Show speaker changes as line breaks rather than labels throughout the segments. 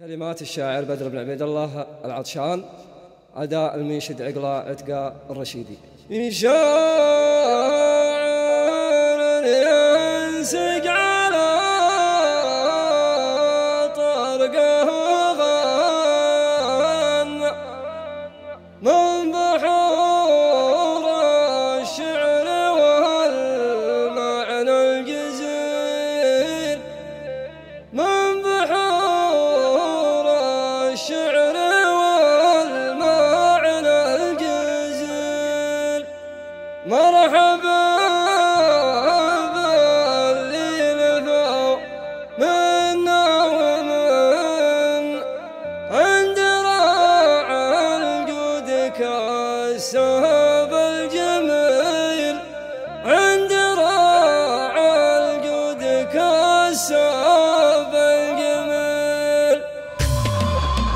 كلمات الشاعر بدر بن عبيد الله العطشان، أداء المنشد عقلة عتقة الرشيدي. شاعر ينسق على طرقه غن من بحور الشعر والمعنى الجزيل، من بحور الشعر والمعنى الجزيل. مرحبا باللي نفوا منا ومن عند راع الجود كالسهب الجميل، عند راع الجود كالسهب الجميل.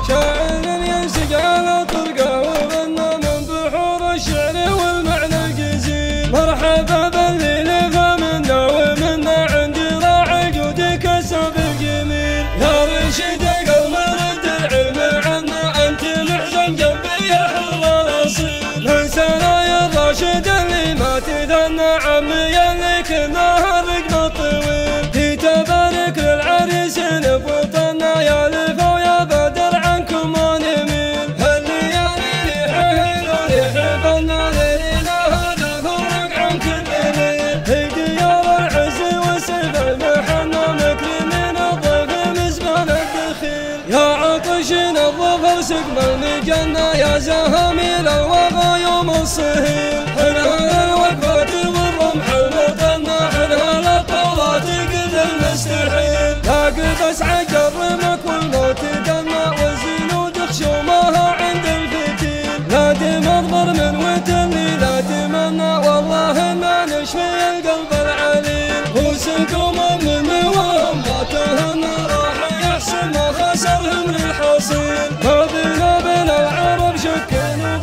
شاعر ينسق على طرقه وغنى من بحور الشعر والمعنى الجزيل. مرحبا باللي نفى منا ومنا عند راع الجود كالسهب الجميل. يا رشيد قلب رد العلم عنا، انت محزن جنبي يا حر الاصيل. من سرايا الراشد اللي ما تثنى عمي اللي كنا رقنا طويل. في تبارك للعريس نبوطنا يا لفا ويا بدر عنكم ما نميل. هالليالي ريحه وريح بنا ليلنا هذا فرق عن كل ليل. في ديار العز وسيف المحنى مكرمين الضيف مزمان الدخيل. يا عطشين الظفر سقم المجنة يا زهاميل الوغى يوم الصهيل. حنها الوقفات والرمح المطنة، حنها الطولات قد المستحيل. لاقي اسعى جرمك والموت دمع والزنود خشومها عند الفتيل. لا تمضمر من وتلي لا تمنى والله ما نشفي القلب العليل. وسكم من وهم ما تهنى راح يحسن ما خسرهم للحصيل. ما بينا بين العرب شك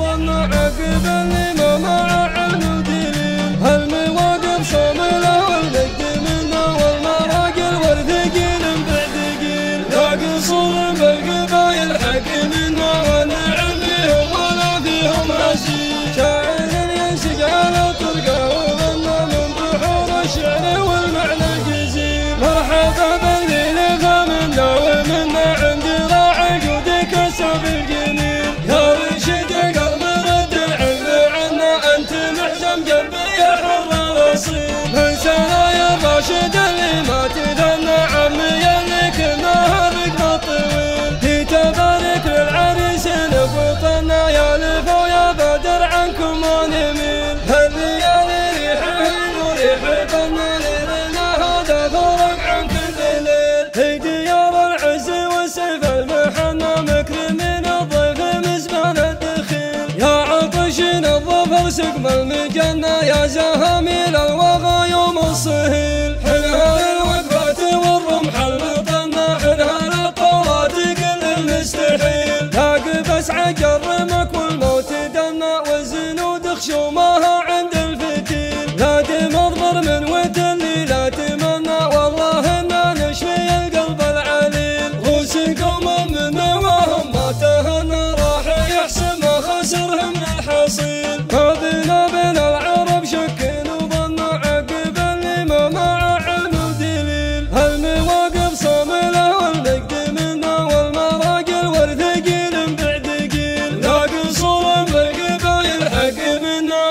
وظن عقب اللي ما مع علم ودليل. هالمواقف صاملة والمجد منا والمراقل والثقيل بعد ثقيل. لا قصور بالقبايل حق منا والنعم فيهم ولا فيهم عزيز. شاعر ينسق على طرقه وغنى من بحور الشعر والمعنى الجزيل. مرحبا باللي نفى منا ومنا عند راع الجود كالسهب الجميل. يا رشيد قلب رد العلم عنا، انت محزن جنبي يا حر الاصيل. من سرايا الراشد اللي ما تثنى عمي اللي كنا رقنا طويل. في تبارك للعريس نبوطنا يا لفا ويا بدر عنكم ما نميل. هالليالي ريحه وريح بنا ليلنا هذا فرق عن كل ليل. في ديار العز وسيف المحنى مكرمين الضيف مزمان الدخيل. يا عطشين الظفر سقم المجنة يا زهاميل الوغى يوم الصهيل. حنها الوقفات والرمح المطنة، حنها الطولات قل المستحيل. لاقي اسعى جرمك والموت دمنا والزنود خشومها عند الفتيل. لا تمضمر من وتلي لا تمنى والله ما نشفي القلب العليل. وسكم من وهم ما تهنى راح يحسن ما خسرهم للحصيل. ما بينا بين العرب شك وظن عقب اللي ما مع علم ودليل. هالمواقف صاملة والمجد منا والمراقل والثقيل بعد ثقيل. لا قصور بالقبايل حق منا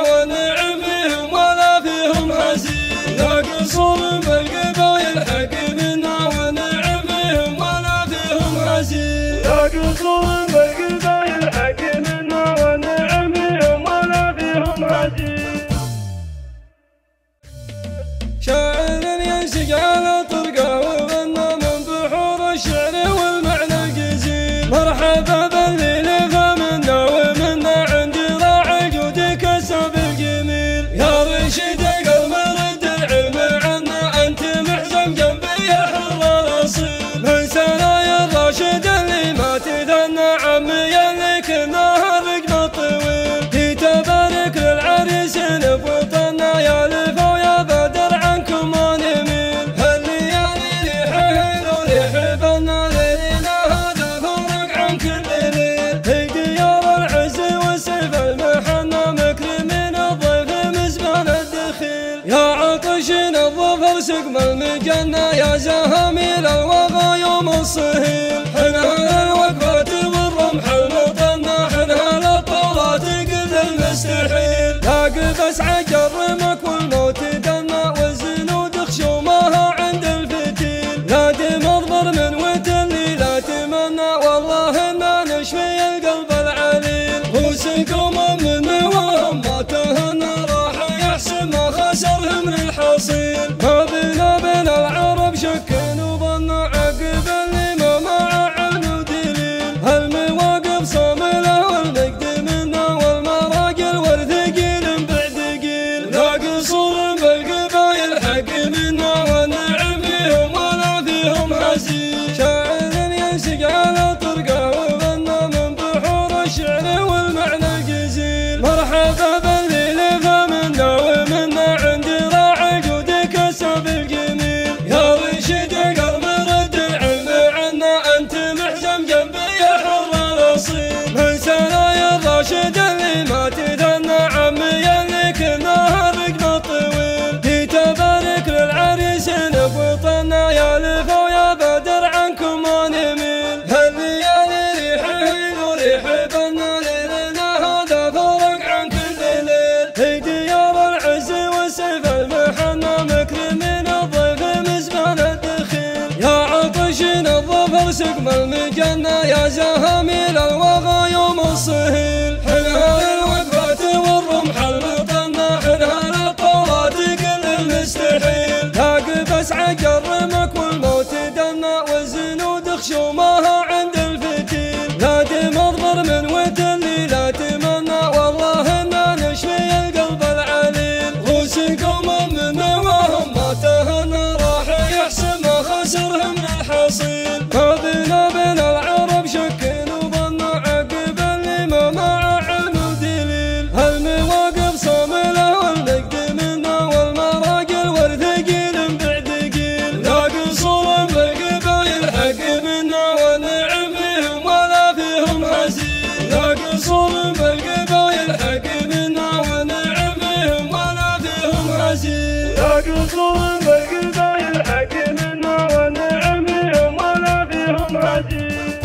الصهيل، حنا الوقفات والرمح المطنة، حنا للطولات قد المستحيل. لاقف اسعى جرمك والموت دنا، والزنود خشومها عند الفتيل. لا دم اضمر من وتلي لا تمنى، والله انا نشفي القلب العليل. وسقوم من نواهم ما تهنى، راح يحسن ما خسرهم من الحصيل. ما بينا بين العرب شك وظن، عقب اللي ما مع علم ودليل. هالمواقف صامله والمجد منا، والمراجل والثقيل بعد قيل. لا قصور بالقبايل حق منا، والنعم فيهم ولا فيهم هزيل. شاعر ينسق على طرقه وغنى من بحور الشعر والمعنى الجزيل. مرحبا باللي لفى منا ومنا، عند راعي جودك السب الجميل. يا رشيد قلب رد العلم عنا، انت محزم جنبي يا حر الاصيل. من سنايا الراشد اللي ما تثنى، عمي اللي كنا الرقم الطويل. جيت ابارك للعريس بوطننا، يا لفا ويا بدر عنكم ما نميل. هالليالي ريحه وريح بنا، ليلنا هذا فرق عن كل ليل. في ديار العز والسيف المحنى، مكرمين الضيف مزمان الدخيل. يا عطشين الظفر سقم المجنة، يا زهاميل الوغى يوم الصهيل. حنا الوقفات والرمح المطنة، حنا للطولات قل المستحيل. لاقف اسعى جرمك والموت دنا، والزنود خشومها عند الفتيل. لا دم اضمر من وتلي لا تمنى، والله انا نشفي القلب العليل. وسقوم من نواهم ما تهنى، راح يحسن ما خسرهم من الحصيل. ما بينا بين العرب شك وظن، عقب اللي ما مع علم ودليل. هالمواقف صامله والمجد منا، والمراجل والثقيل بعد قيل. لا قصور بالقبايل حق منا، والنعم فيهم ولا فيهم هزيل. لا قصور بالقبايل حق منا، والنعم فيهم ولا فيهم هزيل. لا قصور بالقبايل حق منا، والنعم فيهم ولا فيهم هزيل.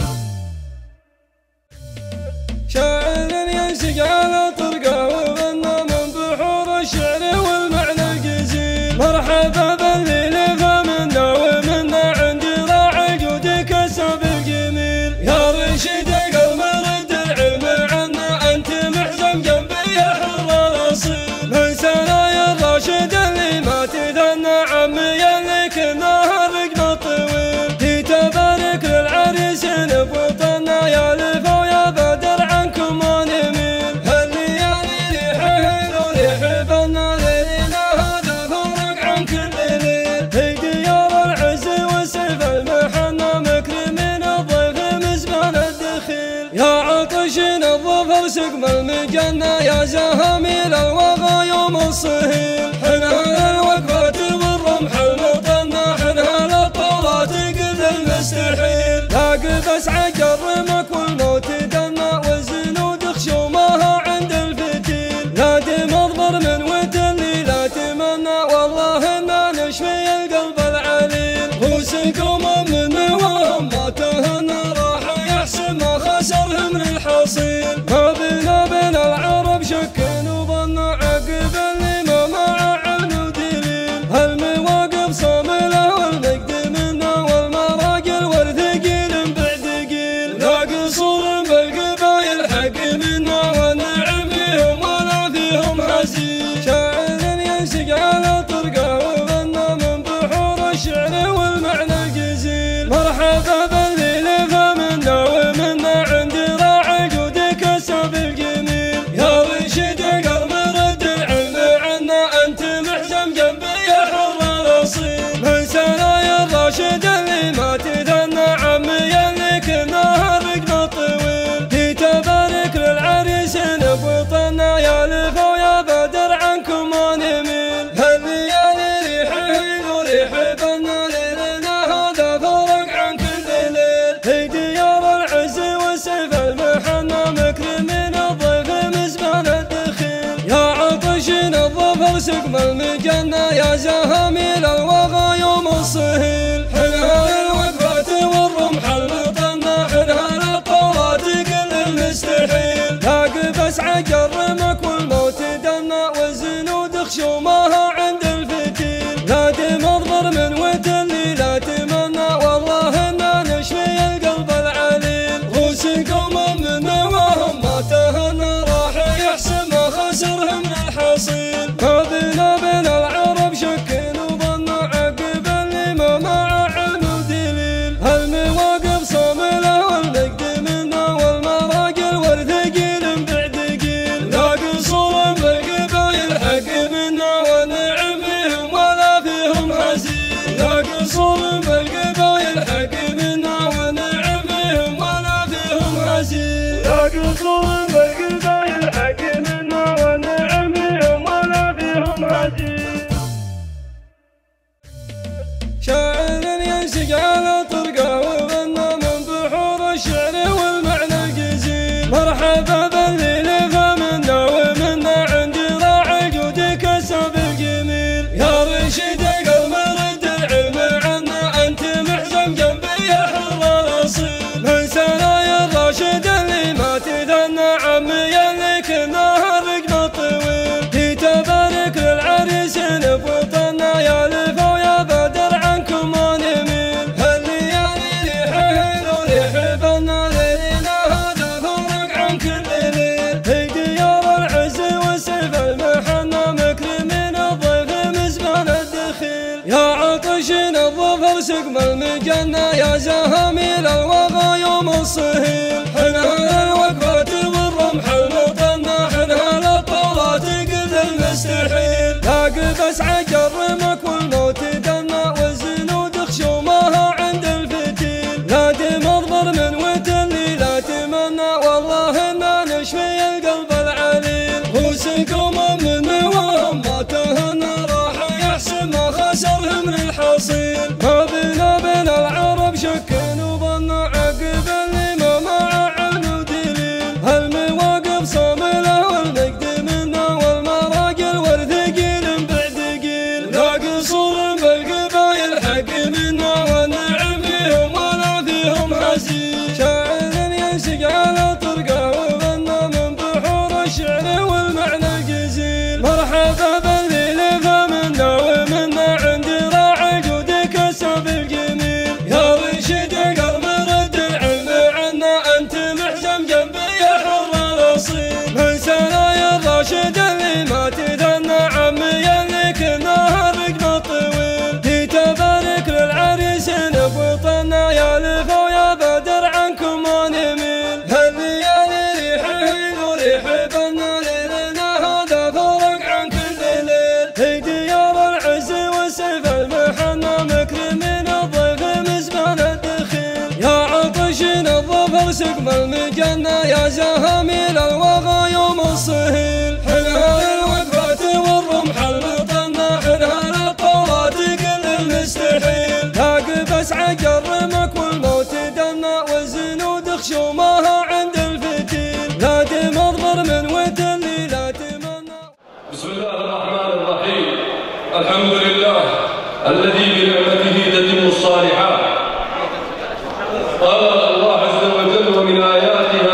شاعر ينسق على طرقه وغنى من بحور الشعر والمعنى الجزيل. مرحبا باللي لفى منا ومنا، عند راعي جودك السب الجميل. يا رشيد قلب رد العلم عنا، انت محزم جنبي يا حر الاصيل. من سنايا الراشد اللي ما تثنى، عمي اللي كنا الرقم الطويل. جيت ابارك للعريس بوطننا، يا لفا ويا بدر عنكم ما نميل. هالليالي ريحه وريح بنا، ليلنا هذا فرق عن كل ليل. في ديار العز والسيف المحنى، مكرمين الضيف مزمان الدخيل. يا عطشين الظفر سقم المجنة، يا زهاميل الوغى يوم الصهيل. حنا الوقفات والرمح المطنة، حنا للطولات قد المستحيل. لاقف اسعى جرمك والموت دنا، والزنود خشومها عند الفتيل. لا دم اضمر من وتلي لا تمنى، والله انا نشفي القلب العليل. وسقوم من نواهم ما تهنى، راح يحسن ما خسرهم من الحصيل. ما بينا بين العرب شك وظن، عقب اللي ما مع علم ودليل. هالمواقف صامله والمجد منا، والمراجل والثقيل بعد قيل. لا قصور بالقبايل حق منا، والنعم فيهم ولا فيهم هزيل. شاعر ينسق على طرقه وغنى من بحور الشعر والمعنى الجزيل. مرحبا باللي لفى منا ومنا، عند راعي جودك السب الجميل. يا رشيد قلب رد العلم عنا، انت محزم جنبي يا حر الاصيل. من سنايا الراشد اللي ما تثنى، عمي اللي كنا الرقم الطويل. جيت ابارك للعريس بوطننا، يا لفا ويا بدر عنكم ما نميل. هالليالي ريحه وريح بنا، ليلنا هذا فرق عن كل ليل. في ديار العز والسيف المحنى، مكرمين الضيف مزمان الدخيل. يا عطشين الظفر سقم المجنة، يا زهاميل الوغى يوم الصهيل. حنا الوقفات والرمح
بسم الله الرحمن الرحيم. الحمد لله الذي بنعمته تتم الصالحات. قال الله عز وجل: ومن آياتها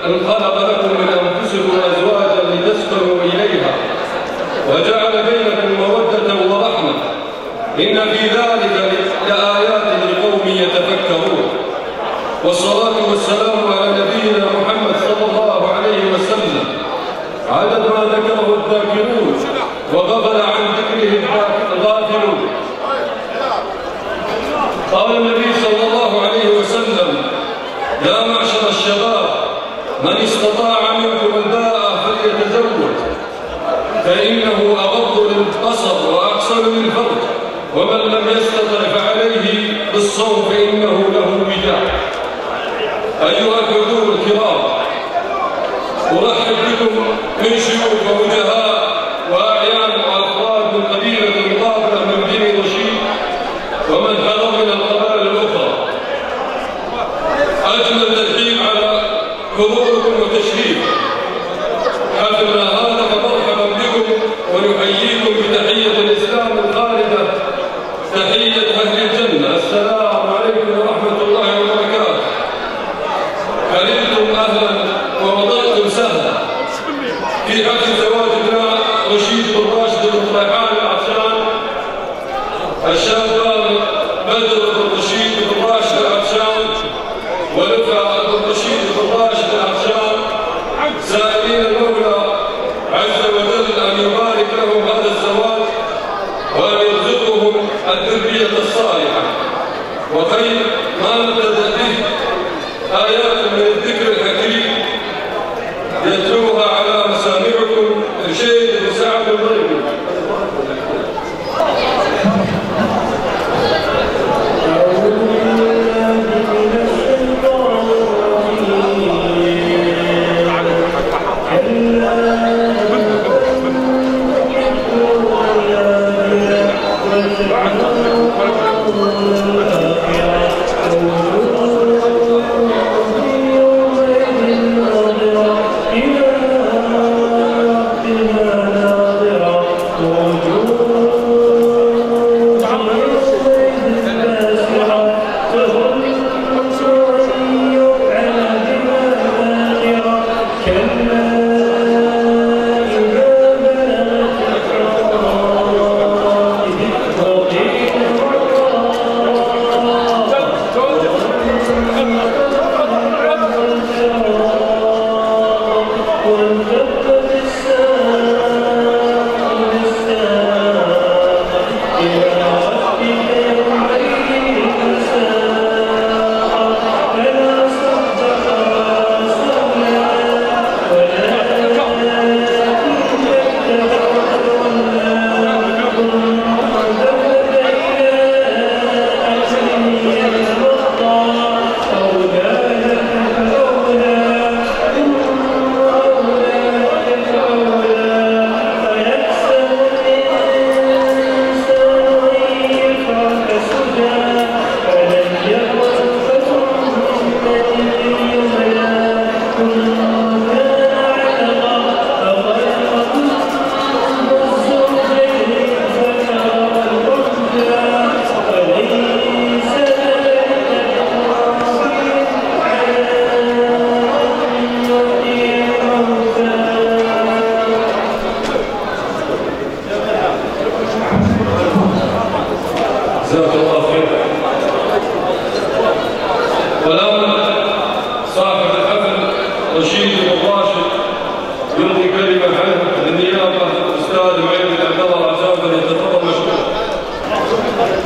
أن خلق لكم من أنفسكم أزواجا لتسكنوا إليها وجعل بينكم مودة ورحمة إن في ذلك لآيات لقوم يتفكرون. والصلاة والسلام على نبينا محمد صلى الله عليه وسلم عدد ما ذكره الذاكرون وغفل عن ذكره الغافلون. قال النبي صلى الله عليه وسلم: يا معشر الشباب من استطاع منكم الباء فليتزوج فإنه أغض للبصر وأحسن للفرج، ومن لم يستطع فعليه بالصوم فإنه له وجاء. أيها الحضور الكرام، أرحب بكم من شيوخ ووجهاء وأعيان وأفراد من قبيلة مقابلة من بني رشيد ومن حضر من القبائل الأخرى. أجمل ترحيب على حضوركم وتشريف حفلنا هذا، فمرحبا بكم ونحييكم بتحية الإسلام الخالدة، تحية أهل الجنة. السلام عليكم ورحمة الله وبركاته. حللتم أهلا ووضعتم سهلا في حفل زواج ابناء رشيد بن راشد بن ريحان العطشان، الشابان بدر بن رشيد بن راشد العطشان ورفع بن رشيد بن راشد العطشان، سائلين المولى عز وجل أن يبارك لهم هذا الزواج وأن يرزقهم الذرية الصالحة. وخير ما نبتدأ به آيات من الذكر الحكيم يتلوها على مسامعكم الشيخ بن سعد الضيبي.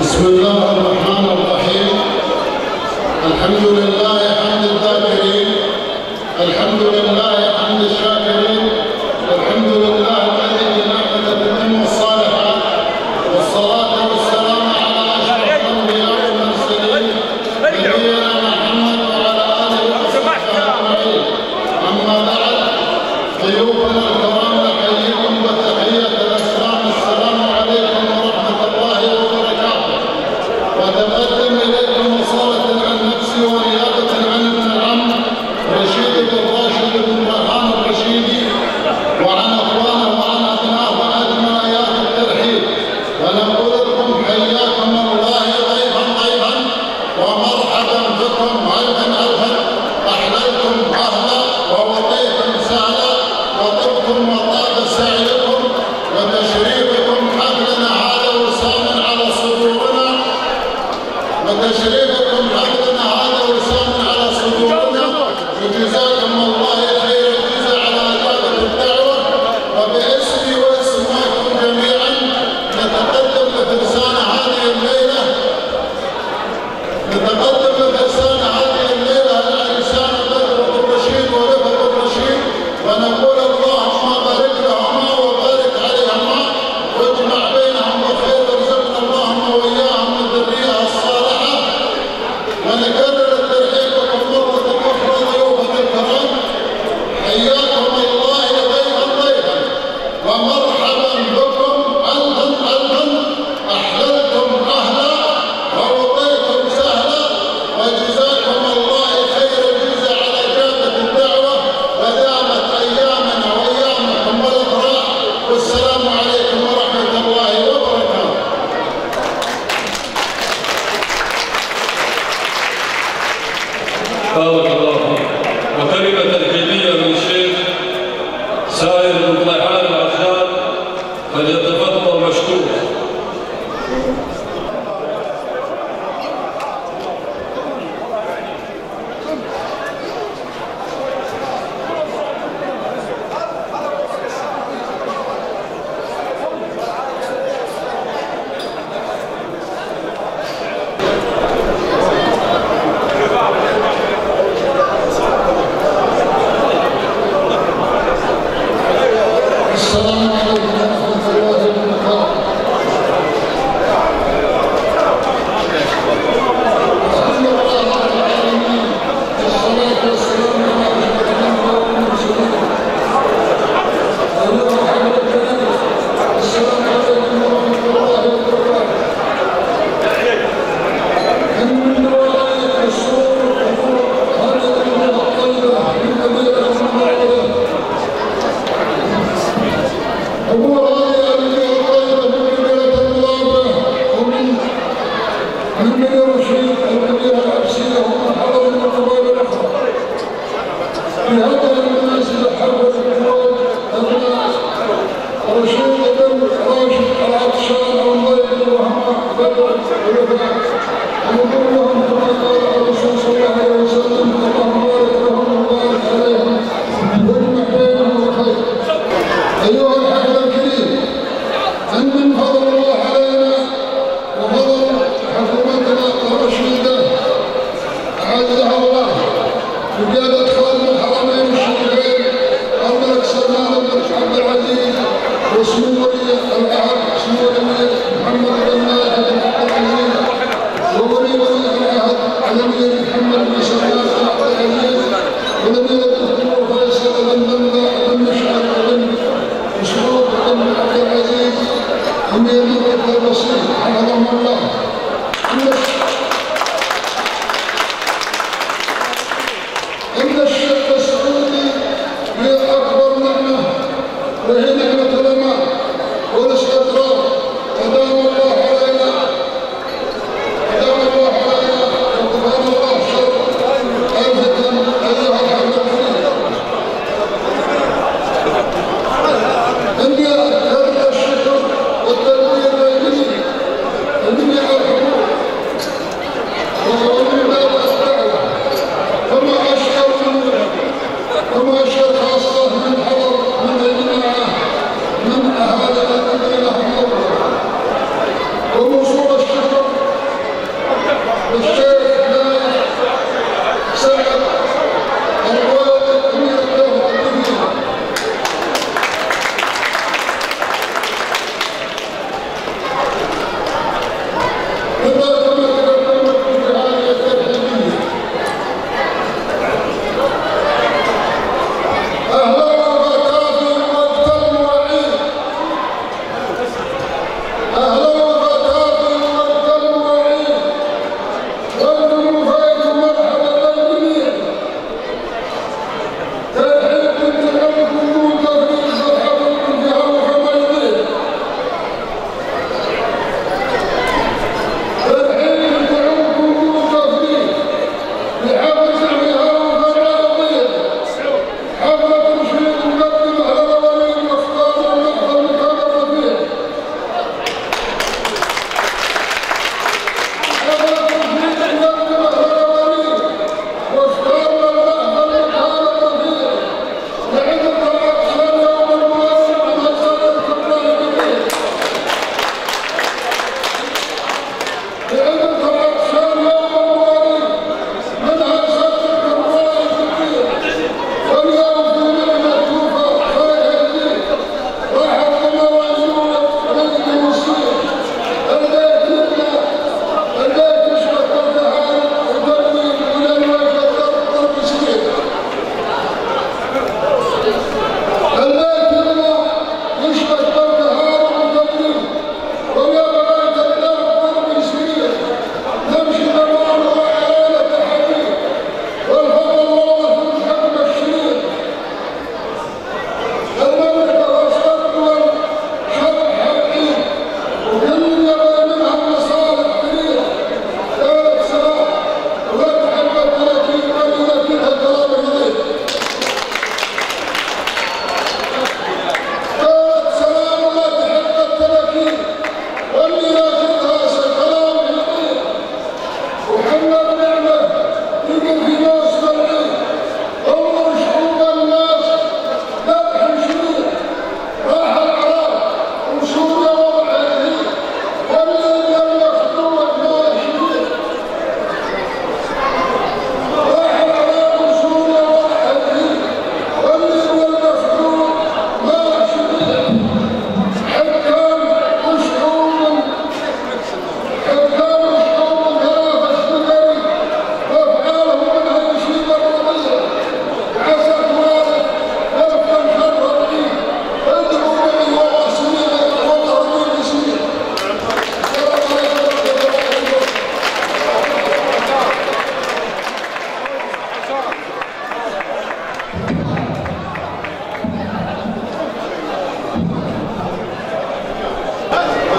بسم الله الرحمن الرحيم. الحمد لله حمد الذاكرين، الحمد لله حمد الشاكرين، الحمد لله الذي بنعمته تتم الصالحات، والصلاة والسلام على أشرف الأنبياء والمرسلين نبينا محمد وعلى آله وصحبه أجمعين. أما بعد، ضيوفنا الكرام نحييكم بتحية الإسلام، السلام عليكم ورحمة الله وبركاته. وأتقدم إليكم وصالة عن نفسي ونيابة
فليتفضل مشكور.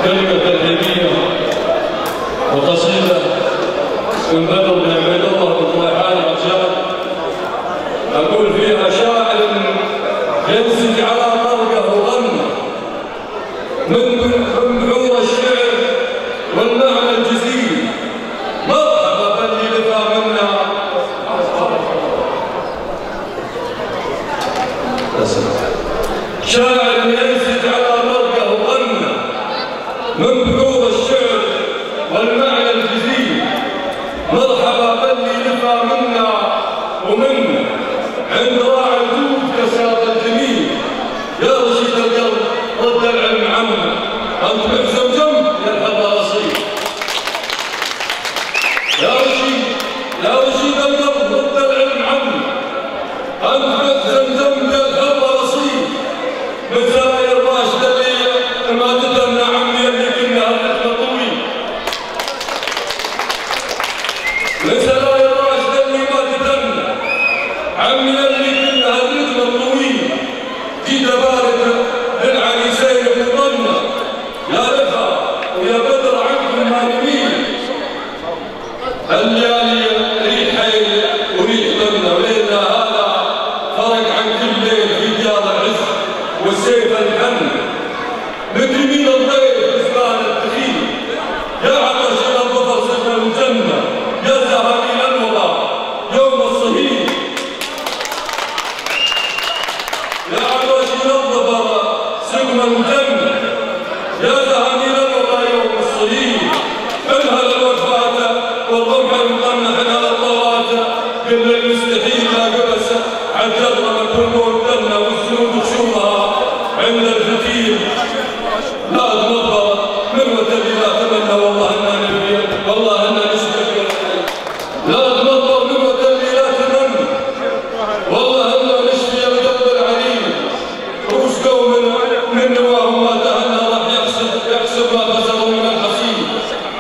كلمة ترحيبية وقصيدة من بدر بن عبيد الله بن طليحان الرجال، أقول فيها: شاعر ينسج على مرقه وغنى من بحور الشعر والمعنى الجزيل، مرحبا باللي لفى منا. شاعر ينسج على مرقه وغنى من بحور الشعر والمعنى الجزيل، مرحبا باللي لفى منا ومنا عند راعي الجود كساد الجميل. يا رشيد القلب رد العلم عمنا، انت محزم جنب يا الحظ اصيل. يا رشيد القلب رد العلم عمنا، انت محزم جنب يا الحظ اصيل. متزاير راشد اللي ما تدرنا عمي اللي كنا الرحمه طويل. متزاير راشد اللي ما تدرنا عمي اللي كنا الرحمه طويل. جيت بارد للعريسين بظننا، يا رفا ويا بدر عنكم ما نميل. الليالي ريح حيل وريح ظننا، وليلنا هذا فرق عن كل ليل في ديار العز والسيف الحن. ندري مين الضيف بزمان الدخيل، يا عطش الى الظفر سجن الجنه، يا زهر الى الوضع يوم الصهيل. يا عطش الى الظفر سجن الجنه، يا زهر الى الوضع يوم الصهيل. انهل الوفاه والرمح المقنح على الطوات، قل المستحيل لا قبس عجرنا كل ودنا والزنود خشومها عند الفتيل. لا تنظر من وتلي لا تمنى، والله انا نبي، والله انا نشبك. لا تنظر من وتلي لا تمنى، والله انا نشفي القلب العليل. رؤوس قوم من نواهم ما تهنى راح يحسب ما خسروا من الحصيل.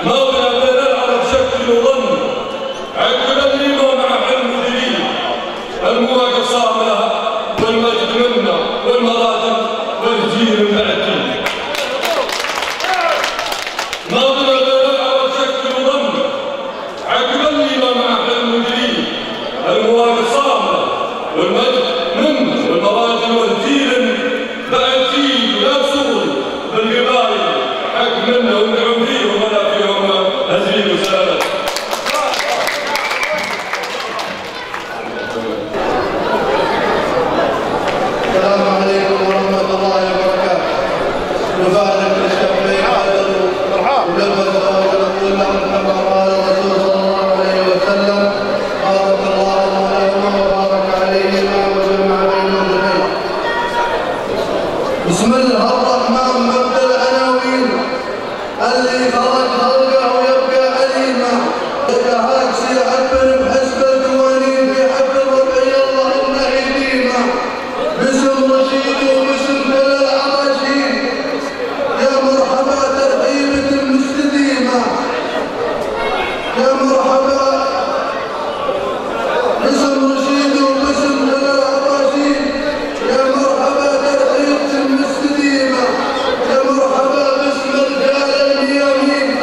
ناظر بين العرب شكل وظن، عقب الامام مع حلم دليل. المواقف صامله والمجد منا والمراتب والجيل من بعدين. ناظر بين العرب شكل وظن، عقب الامام مع حلم دليل. المواقف صامله والمجد منا والمراتب والجيل بعد جيل. لا سوري بالقبائل حق منا وندعو فيهم ولا فيهم هزيل وسالت.
السلام عليكم ورحمة الله وبركاته. نبارك للشعبين عادلوا وللبدر ونقول لهم كما قال الرسول صلى الله عليه وسلم: بارك الله لهما وبارك عليهما وجمع بينهما. بسم الله الرحمن مبدا العناوين اللي خرج خلقه ويبقى عليما. يدعاك سيعبر بحسب القوانين في حق الربع الله النعيمه. باسم رشيد وباسم كل العراشين، يا مرحبا ترحيبة المستديمة. يا مرحبا باسم رشيد وباسم كل العراشين، يا مرحبا ترحيبة المستديمة. يا مرحبا باسم رجال اليمين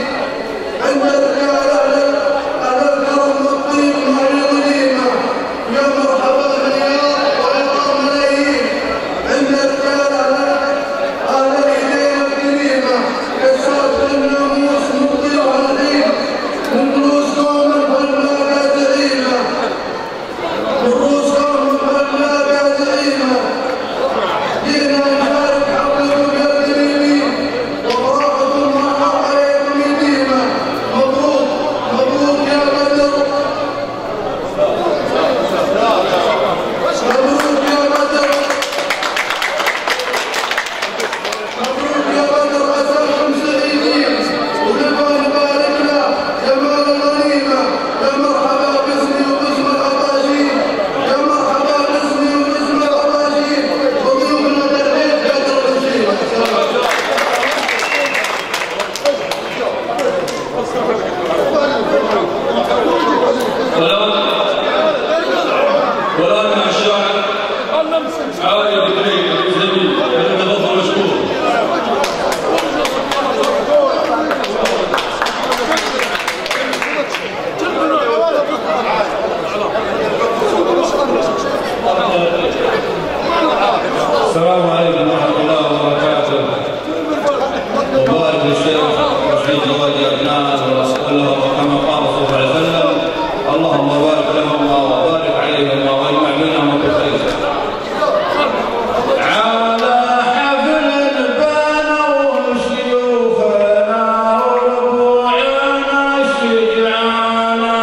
لهم كما قال صلى الله عليه وسلم: اللهم بارك لهم وبارك عليهم واجمع بينهم بخير. على حفل بنوا شيوخنا وربوعنا الشجعانا،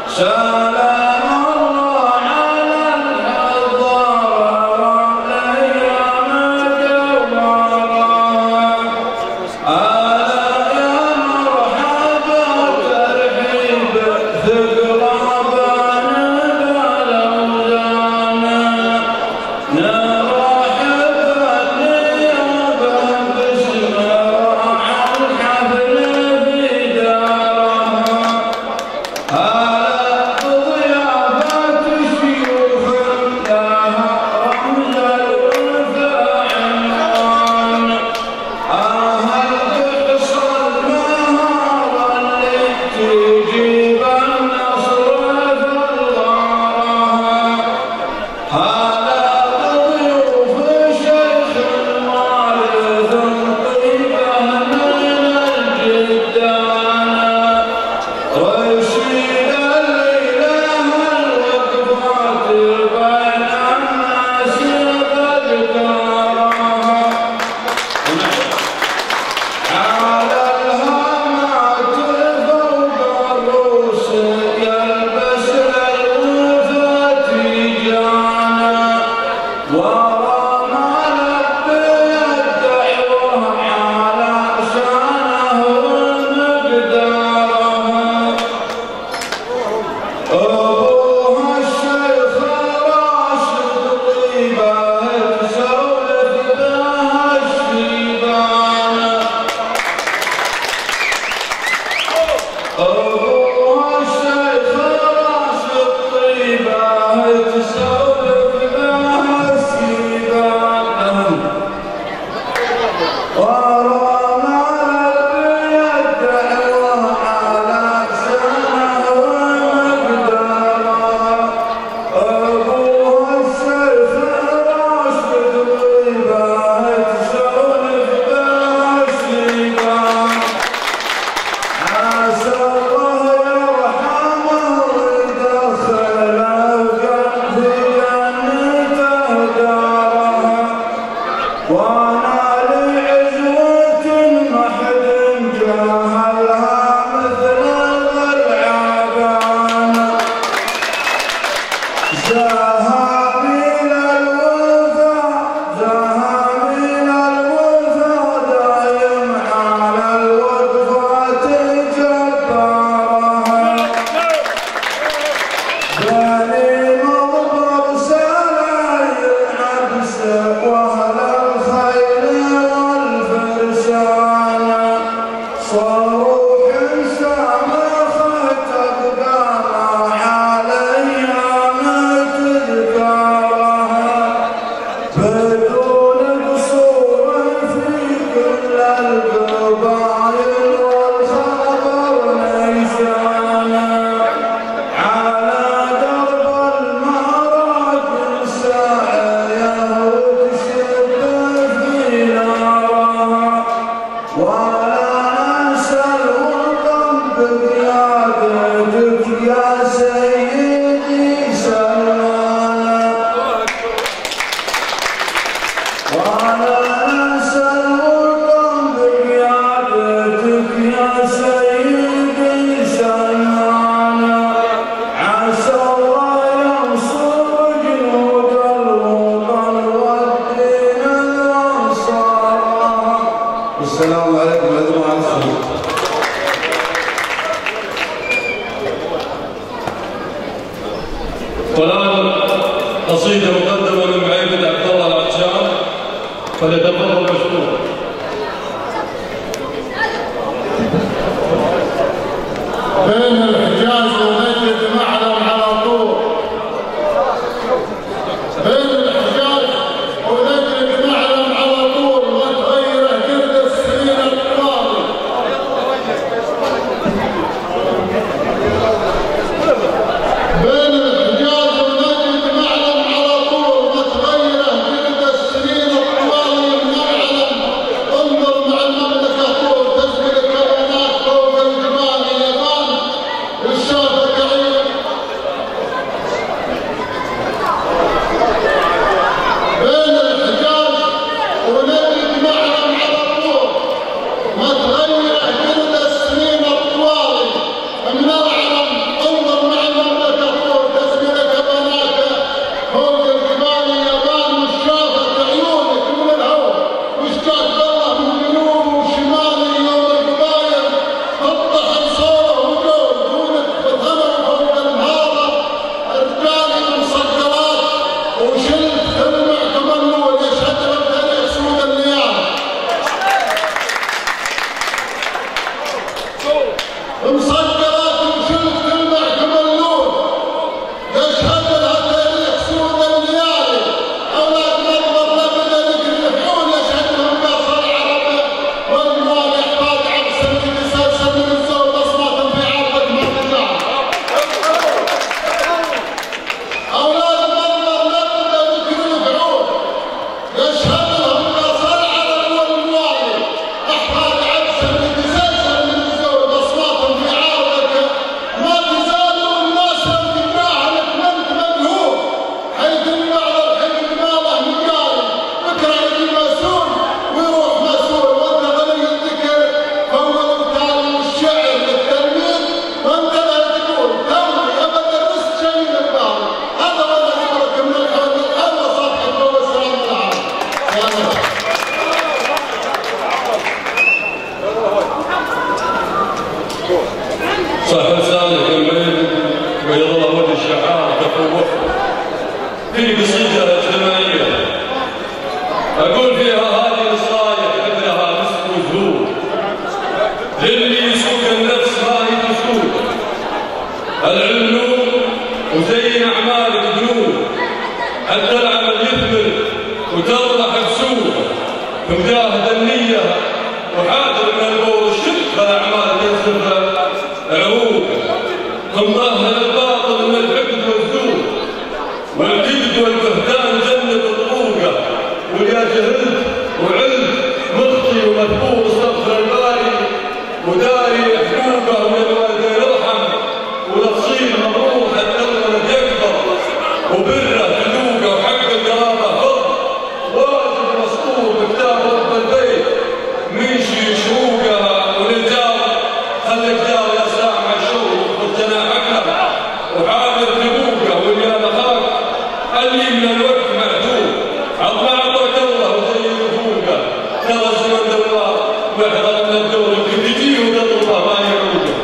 سلام الله على الحضارة والأيام الجوارة.
السلام عليكم يا جماعة المسلمين.
والآن قصيدة مقدمة من معيد عبد الله العطشان، فليتفضل مشكور.
بين الحجاز ونجد معلم على طول، بين الحجاز ونجد معلم على طول، وتغيره جلد السنين الطوال. بين الحجاز ونجد معلم على طول، وتغيره جلد السنين الطوال. المعلم انظر مع المملكة طول، تسبي الكائنات فوق الجبال.
أهدى النية وحاضر من البور الشرك فالأعمال تنسف عروق ثم ظهر الباطل من الحقد والزور والكذب والبهتان جنب الطروقة ويا جهلت وعلت مخطي ومذبوح استغفر الباري وداري حقوقه من الوالدين يرحم وتفصيل مبروك حتى الولد يكبر وبره حقوقه وحق القرابه فرض واجب مسطور بكتاب رب البيت مشي شروقها وللجار خلي الجار يا سامع الشوق وجناحك وحامل حقوقه واليا اخاك اللي من الوقت معدود عطنا عطاك الله وزي رفوقه ترى الزمن دوار واحذر من الدور يمكن تجيه وتطلبه ما يعوده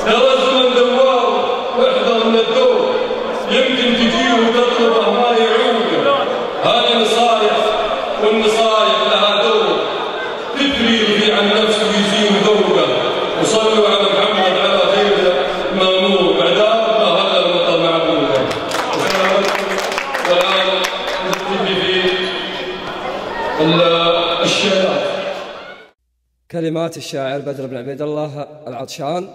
ترى الزمن دوار واحذر من الدور يمكن تجيه وتطلبه ما يعوده هذه نصايح والنصايح لها دور تفريغ عن نفسه ويزيل ذوقه وصلوا على محمد على خير مامور بعدها ما هلا المطر معبوده والان نبتدي في الشعر.
كلمات الشاعر بدر بن عبيد الله العطشان،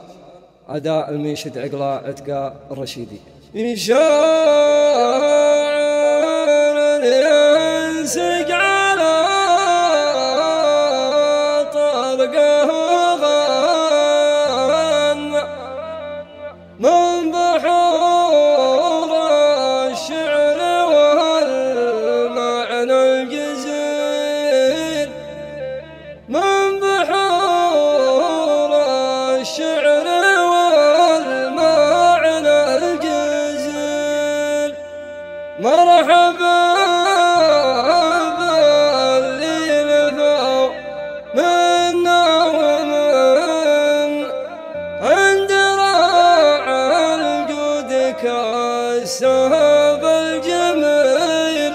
أداء المنشد عقلة عتقة الرشيدي. شاعر ينسق على طرقه غن من بحور الشعر والمعنى الجزيل، من بحور الشعر والمعنى الجزيل. مرحبا باللي نفوا منا ومن عند راع الجود كالسهب الجميل،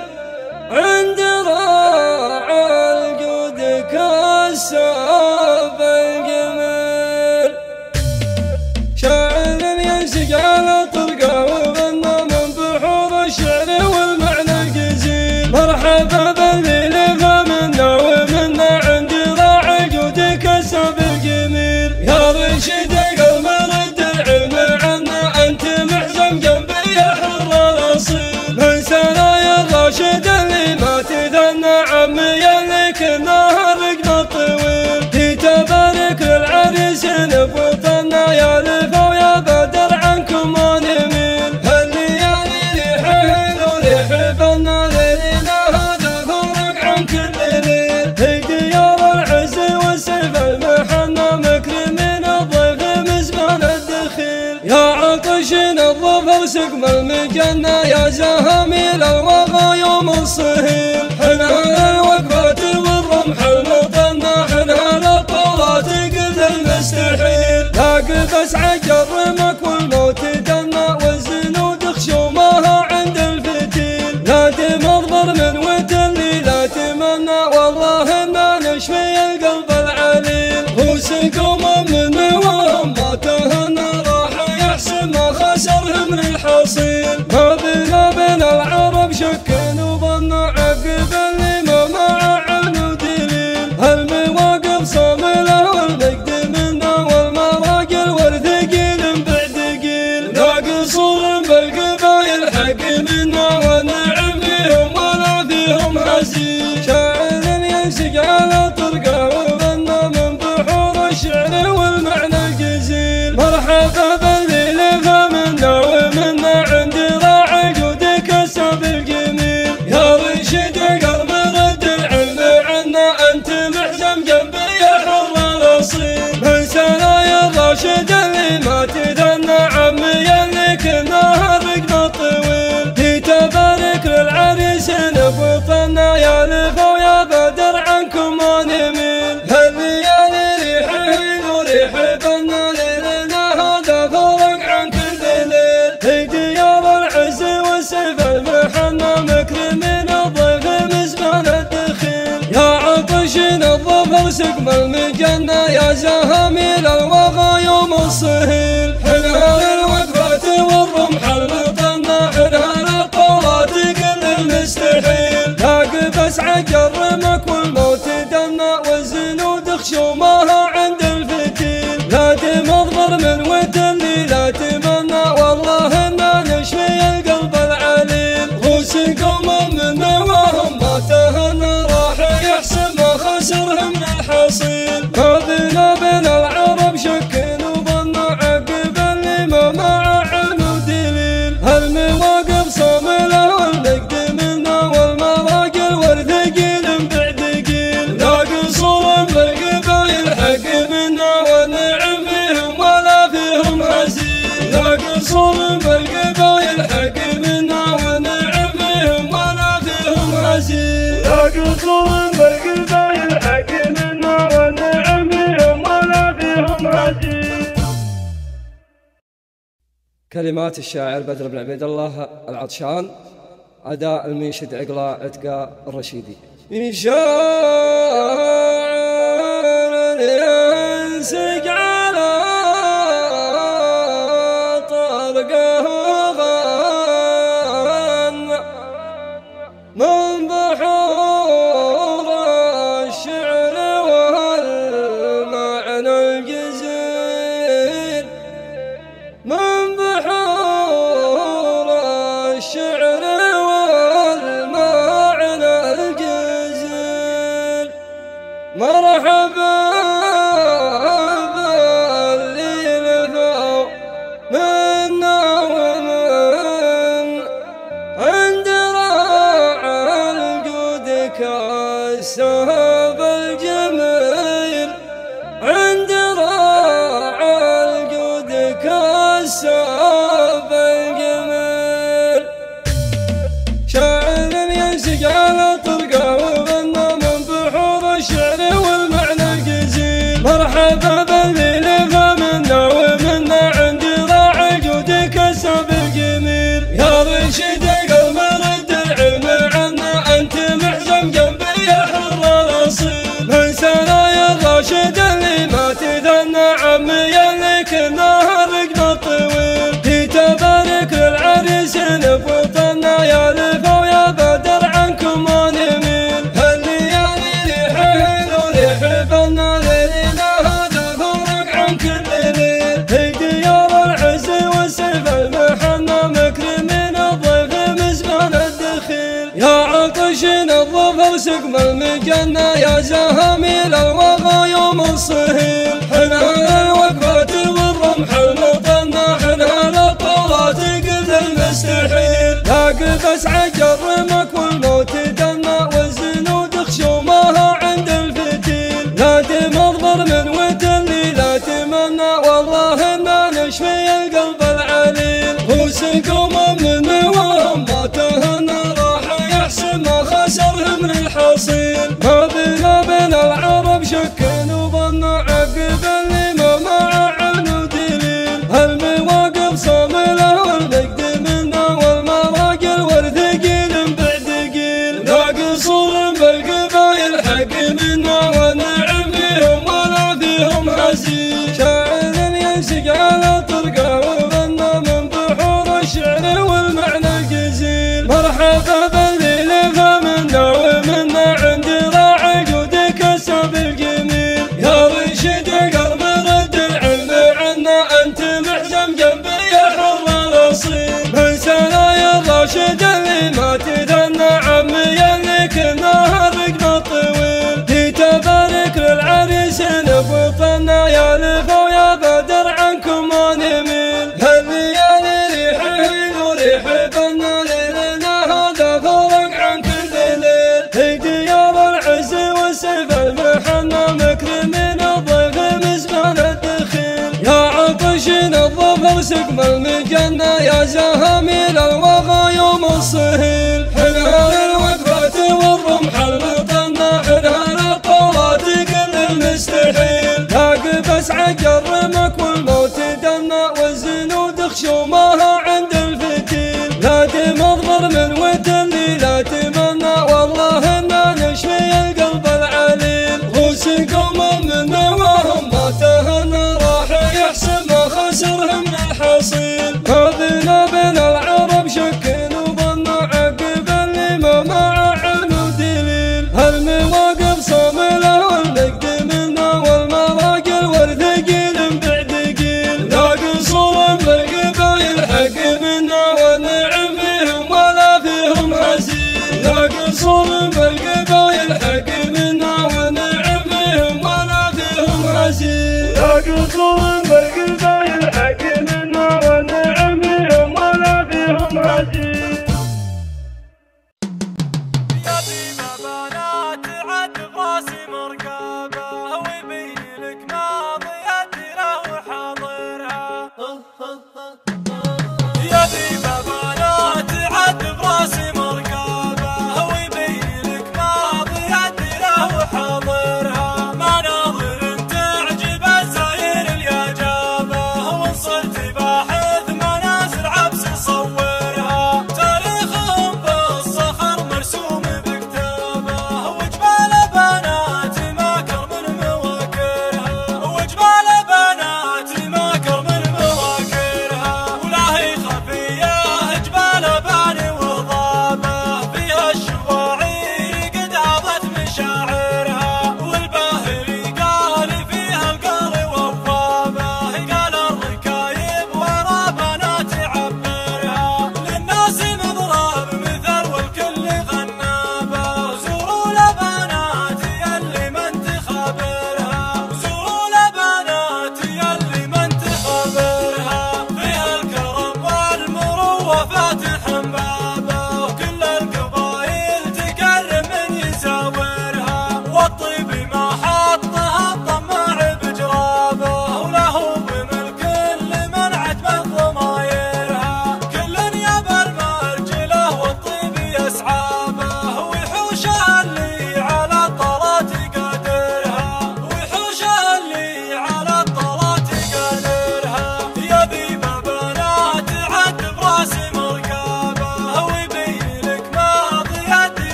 عند راع الجود كالسهب الجميل. شاعر ينسق على طرقه وغنى من بحور الشعر والمعنى الجزيل. مرحبا باللي نفى منا ومنا عند راع الجود كالسهب الجميل. يا رشيد قلب رد العلم عنا أنت محزم جنبي يا حر الأصيل. من سنايا الراشد اللي ما تذنى عمي اللي كنا هرقنا الطويل. في تبارك للعريس نبوطنا يا لفا ويا بدر عنكم ما نميل. هالليالي ريحهن وريح بنا ليلنا هذا فرق عن كل ليل. في ديار العز والسيف المحنى مكرمين الضيف مزمان الدخيل. يا عطشين الظفر سقم المجنة يا زهاميل الوغى يوم الصهيل. حنان الوقفات والرمح المطنى حنان الطولات قد المستحيل. لاقف اسعى جرمك والموت دنا والزنود خشومها عند الفتيل. لا تمضمر من وتلي لا تمنى والله إنا نشفي القلب العليل. وسقوم من نواهم ما تهنى راح يحسن ما خسرهم من الحصيل. ما بينا بين العرب شك وظن عقب اللي ما مع علم ودليل. المواقف صاملة والمجد منا والمراجل والثقيل بعد قيل. ناقصون بالقبايل حق منا والنعم فيهم ولا فيهم هزيل. شاعر ينسق على طرقه وغنى من بحور الشعر والمعنى الجزيل. مرحبا باللي نفى منا ومنا عند راع الجود كالسهب الجميل. يا رشيد قلب رد العلم عنا أنت محزم جنبي يا حر الأصيل. من سنايا الراشد اللي ما تذنى عمي اللي كنا هرقنا الطويل. في تبارك للعريس نبوطنا يا لفا ويا بدر عنكم ما نميل. هالليالي ريحهن وريح بنا ليلنا هذا فرق عن كل ليل. في ديار العز والسيف المحنى مكرمين الضيف مزمان الدخيل. يا عطشين الظفر سقم المجنة يا زهاميل الوغى يوم الصهيل. حنان الوقفات والرمح المطنى حنان الطولات كل المستحيل. لاقف اسعى جرمك والموت الحصيل. ما بينا بين العرب شك وظن عقب اللي ما مع علم ودليل. هالمواقف صاملة والنقد منا والمراجل والثقيل بعد قيل. ناقصون بالقبايل حق منا والنعم فيهم ولا فيهم حزين. ناقصون بالقبايل حق منا والنعم فيهم ولا فيهم حزين. ناقصون بالقبايل حق منا والنعم فيهم ولا فيهم حزين. كلمات الشاعر بدر بن عبيد الله العطشان، أداء المنشد عقلة عتقة الرشيدي. من شاعر ينسق على طرقه غن من بحور الشعر والمعنى الجزيل. من بحور الشعر والمعنى الجزيل. مرحبا باللي لفوا منا ومن عند راع الجود كالسهب الجميل. عند راع الجود كالسهب الجميل. شاعر ينسق على طرقه وغنى من بحور الشعر والمعنى الجزيل. مرحبا باللي لفى منا ومنا عند راع الجود كالسهب الجميل. يا رشيد قلب رد العلم عنا أنت محزم جنبي يا حر الأصيل. من سرايا الراشد اللي ما تذنى عمي اللي كناها رقنا الطويل. في تبارك للعريس نفوطنا يا لفا ويا بدر عنكم ما نميل. هالليالي ريح حلو ريح بنا ليلنا هذا فرق عن كل ليل. في ديار العز والسيف المحنى مكرمين الضيف مزمان الدخيل. يا عطشين الظفر سقم المجنة يا زهاميل الوغى يوم الصهيل. حنا الوقفات والرمح المطنة حنا الطولات قد المستحيل. يا قبس عجر رمك والموت دنا والزنود خشومها عند الفتيل. لا تمضمر من وتلي لا تمنى والله إنا نشفي القلب العليل. وسقوم من وهم ما تهنى راح يحسن ما خسرهم من الحصيل. ما بينا بين العرب شك وظن عقب اللي ما مع علم ودليل. هالمواقف صاملة والنقد منا والمراجل والثقيل بعد قيل. ناقصون بالقبايل حق منا والنعم فيهم ولا فيهم حزين. شاعر ينسق على طرقه وغنى من بحور الشعر والمعنى الجزيل. مرحبا باللي لفى منا ومنا عند راع الجود كالسهب الجميل. يا رشيد قلب رد العلم عنا أنت محزم جنبي يا حر الأصيل. من سرايا الراشد اللي ما تذنى عمي اللي كناها رقنا الطويل. في تبارك للعريس نفوطنا يا لفا ويا بدر عنكم ما نميل. هالليالي ريح حلو ريح بنا ليلنا هذا فرق عن كل ليل. في ديار العز والسيف المحنى مكرمين الضيف مزمان الدخيل. يا عطشين الظفر سقم المجنة يا زهاميل الوغى يوم الصهيل. حنا الوقفات والرمح المطنة حنا الطولات قل المستحيل. يا قبس عجر رمك والموت دنا والزنود خشومها عند الفتيل. لا تمضمر من وتلي لا تمنى والله إنا نشفي القلب العليل. وسقوم من وهم ما تهنى راح يحسن ما خسرهم من الحصيل. ما بينا بين العرب شك وظن عقب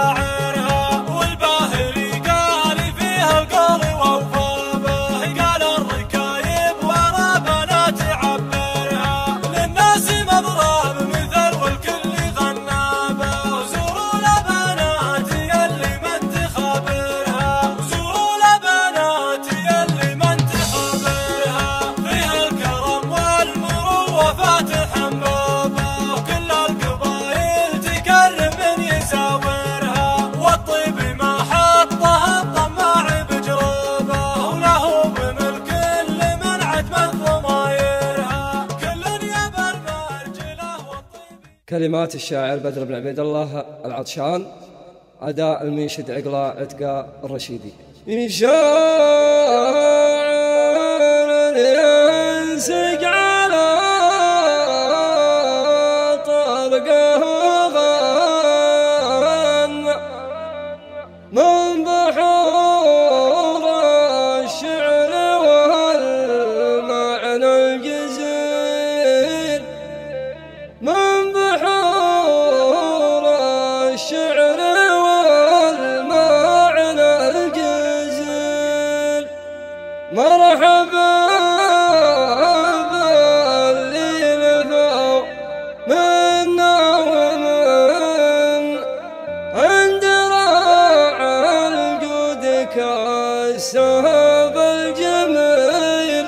مشاعرها، والباهري قال فيها القول ووفى به، قال الركايب ورا بنات عبرها، للناس مضرب مثل والكل غنى به، زوروا لبنات يلي ما انت خابرها، زوروا لبنات يلي ما انت خابرها، فيها الكرم والمروة فاتح بابه، وكل القبايل تكرم من يساورها، والطيب ما حطها الطماع بجربه، وله بملك لمن عدم ضمايرها، كل يبى المرجله والطيب.
كلمات الشاعر بدر بن عبيد الله العطشان، أداء المنشد عقلة عتقة الرشيدي. شاعر ينسق على طرقه غن من بحور الشعر والمعنى الجزيل، من بحور الشعر والمعنى الجزيل، مرحبا باللي نفوا منا ومن عند راع الجود كالسهب الجميل،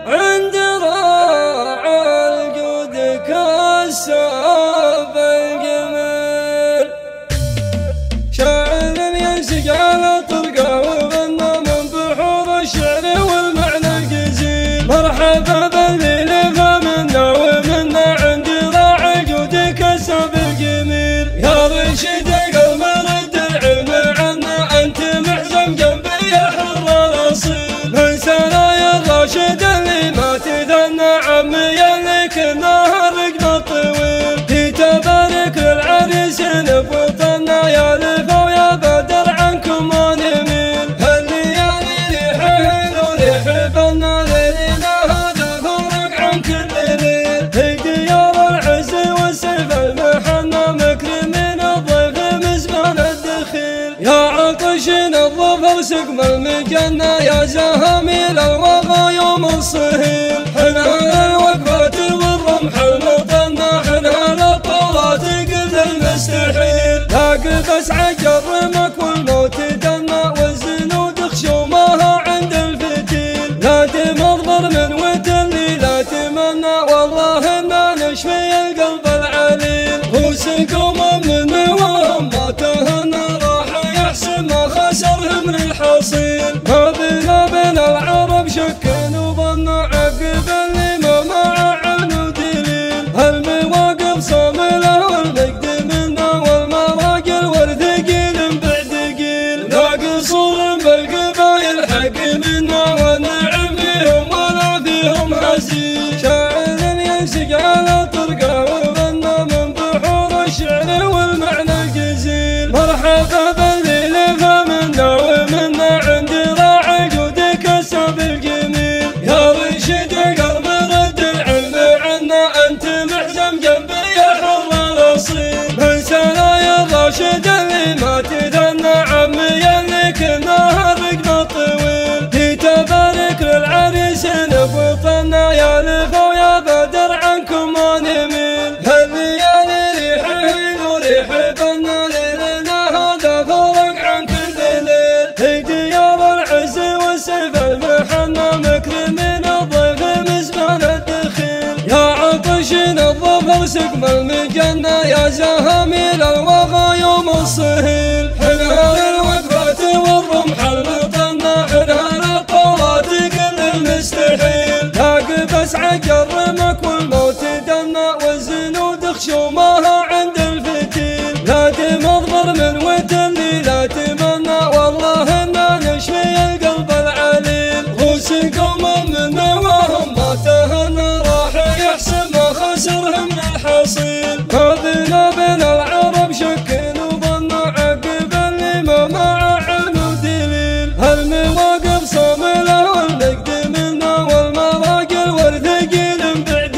عند راع الجود كالسهب الجميل. شاعر ينسق على طرقه وغنى من بحور الشعر والمعنى الجزيل، مرحبا باللي نفى منا ومنا عند راع الجود كالسهب الجميل. يا رشيد قلب رد العلم عنا، انت محزم جنبي يا حر الاصيل، من سرايا الراشد اللي ما تثنى عمي اللي كنا الرقم الطويل، في تبارك للعريس نبوطنا يا لفا ويا بدر عنكم ما نميل، هالليالي ريحه وريح بنا ليلنا هذا فرق عن كل ليل، في ديار العز والسيف المحنى مكرمين الضيف مزمان الدخيل، يا عطشين الظفر سقم المجنة يا زهاميل الوغى يوم الصهيل، حنان الوقفات والرمح المطنة حنان الطولات قل المستحيل، لاقف اسعى جرمك والموت دنا والزنود خشومها عند الفتيل، لا تمضمر من وتلي لا تمنى والله ما نشفي القلب العليل، خوسكم من نواهم ما تهنى راح يحسن ما خسره من الحصيل، ما بينا بين العرب شك وظن عقب اللي ما مع علم ودليل، المواقف صامله والمجد منا والمراجل والثقيل بعد قيل، لا قصور بالقبايل حق منا والنعم فيهم ولا فيهم حزين. شاعر ينسق على طرقه وغنى من بحور الشعر والمعنى الجزيل، مرحبا باللي لفى منا ومنا عند راع الجود كالسهب الجميل، يا رشيد قلب رد العلم عنا انت محزم جنبي يا حر الاصيل، من سرايا الراشد اللي ما تثنى عمي اللي كنا الرقم الطويل، في تبارك للعريس نبوطنا يا لفا ويا بدر عنكم ما نميل، هالليالي ريحه وريح بنا ليلنا هذا فرق عن كل ليل، في ديار العز والسيف المحنى مكرمين الضيف مزمان الدخيل، يا عطشين الظفر سقم المجنة يا زهاميل الوغى يوم الصهيل، حنان الوقفات والرمح المطنة حنان الطولات قل المستحيل، لاقف اسعى جرمك والموت دنا والزنود خشومها عند الفتيل، لا تمضمر من وتلي لا تمنى والله ما نشفي القلب العليل، خوسكم من نواهم ما تهنى راح يحسن ما خسره من الحصيل، ما بينا بين العرب شك وظن عقب اللي ما مع علم ودليل، المواقف صامله والمجد منا والمراجل والثقيل بعد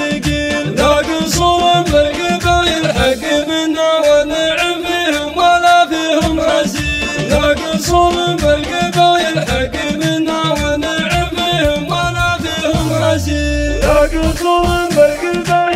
مسرور بالقلب